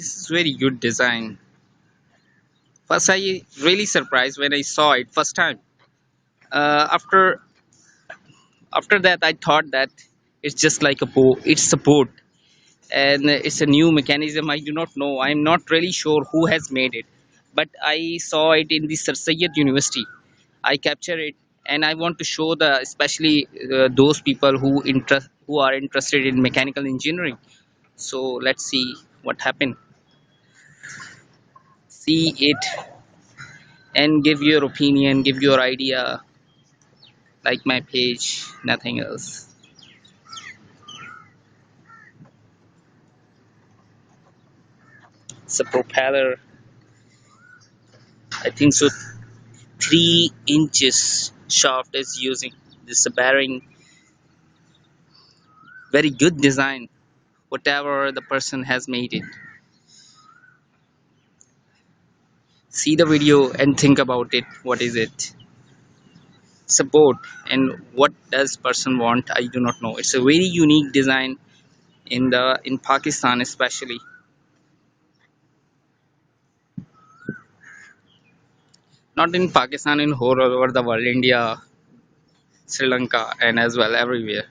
This is very good design. First, I really surprised when I saw it first time. After that, I thought that it's just like a boat. It's a boat, and it's a new mechanism. I do not know. I'm not really sure who has made it, but I saw it in the Sir Syed University. I capture it, and I want to show the especially those people who are interested in mechanical engineering. So let's see what happened. See it and give your opinion, give your idea. Like my page, nothing else. It's a propeller. I think so. 3 inches shaft is using this bearing. Very good design. Whatever the person has made it. See the video and think about it. What is it? It's a boat, and what does person want? I do not know. It's a very unique design in Pakistan especially. Not in Pakistan, in whole all over the world, India, Sri Lanka, and as well everywhere.